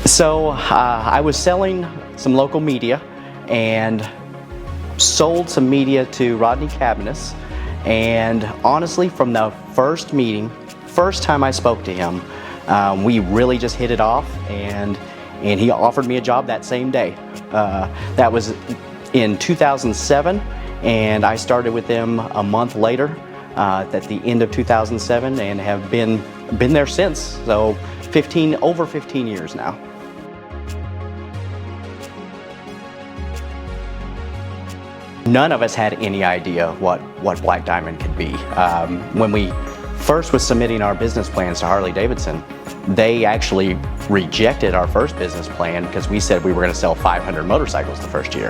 So I was selling some local media and sold some media to Rodney Cabinets, and honestly, from the first meeting, first time I spoke to him, we really just hit it off, and he offered me a job that same day. That was in 2007, and I started with them a month later at the end of 2007, and have been there since. So over 15 years now. None of us had any idea what Black Diamond could be. When we first was submitting our business plans to Harley Davidson, they actually rejected our first business plan because we said we were going to sell 500 motorcycles the first year.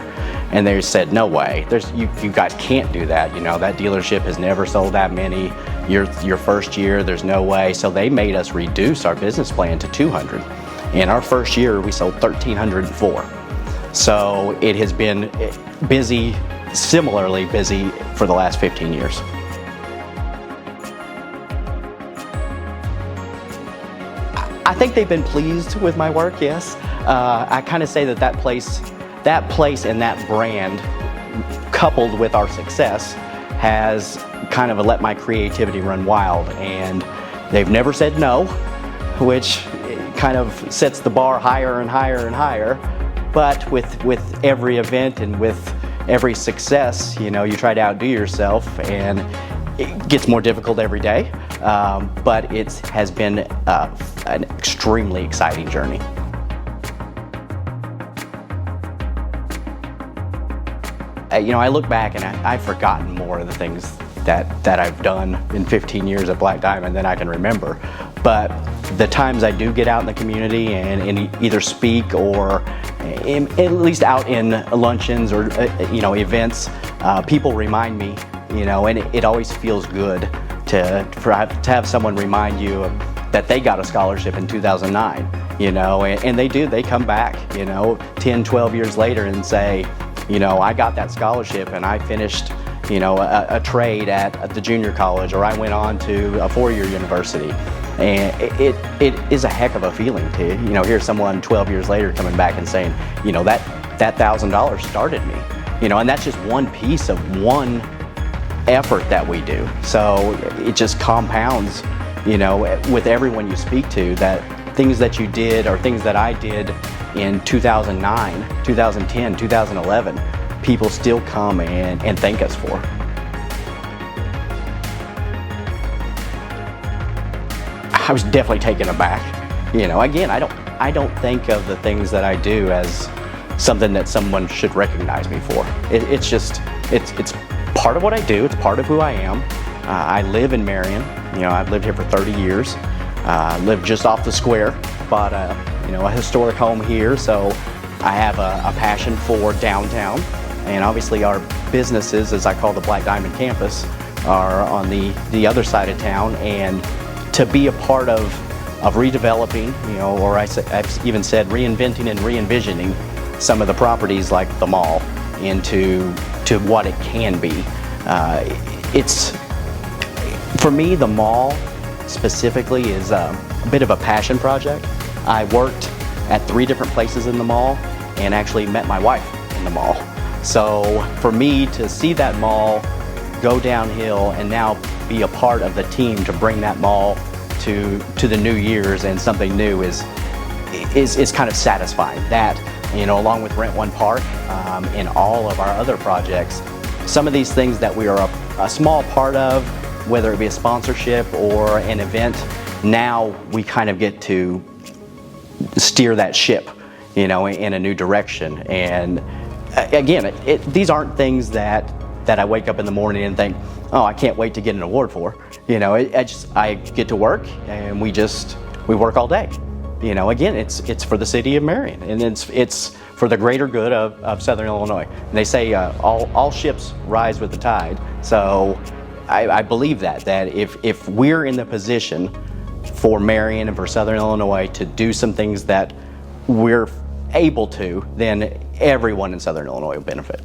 And they said, no way, you guys can't do that. You know, that dealership has never sold that many. Your first year, there's no way. So they made us reduce our business plan to 200. In our first year, we sold 1,304. So it has been busy, similarly busy for the last 15 years. I think they've been pleased with my work, yes. I kind of say that place and that brand, coupled with our success, has kind of let my creativity run wild, and they've never said no, which kind of sets the bar higher and higher and higher. But with every event and with every success, you know, you try to outdo yourself, and it gets more difficult every day. But it has been an extremely exciting journey. You know, I look back and I've forgotten more of the things that I've done in 15 years at Black Diamond than I can remember. But the times I do get out in the community and either speak or at least out in luncheons or events, people remind me, you know, and it always feels good to have someone remind you that they got a scholarship in 2009, you know, and they come back, you know, 10, 12 years later and say, you know, I got that scholarship and I finished, you know, a trade at the junior college, or I went on to a four-year university. And it is a heck of a feeling to, you know, hear someone 12 years later coming back and saying, you know, that $1,000 started me, you know, and that's just one piece of one effort that we do. So it just compounds, you know, with everyone you speak to, that things that you did or things that I did in 2009, 2010, 2011, people still come and thank us for. I was definitely taken aback. You know, again, I don't think of the things that I do as something that someone should recognize me for. It's part of what I do. It's part of who I am. I live in Marion. You know, I've lived here for 30 years. Live just off the square. Bought a historic home here, so I have a passion for downtown. And obviously our businesses, as I call the Black Diamond campus, are on the other side of town. And to be a part of redeveloping, you know, or I've even said reinventing and re-envisioning some of the properties like the mall into what it can be. It's, for me, the mall specifically is a bit of a passion project. I worked at 3 different places in the mall and actually met my wife in the mall. So for me to see that mall go downhill and now be a part of the team to bring that mall to the new years and something new is kind of satisfying. That, you know, along with Rent One Park and all of our other projects, some of these things that we are a small part of, whether it be a sponsorship or an event, now we kind of get to steer that ship, you know, in a new direction. And again, these aren't things that I wake up in the morning and think, oh, I can't wait to get an award for. You know, I get to work and we work all day. You know, again, it's for the city of Marion, and it's for the greater good of Southern Illinois. And they say all ships rise with the tide. So I believe that if we're in the position for Marion and for Southern Illinois to do some things that we're able to, then everyone in Southern Illinois will benefit.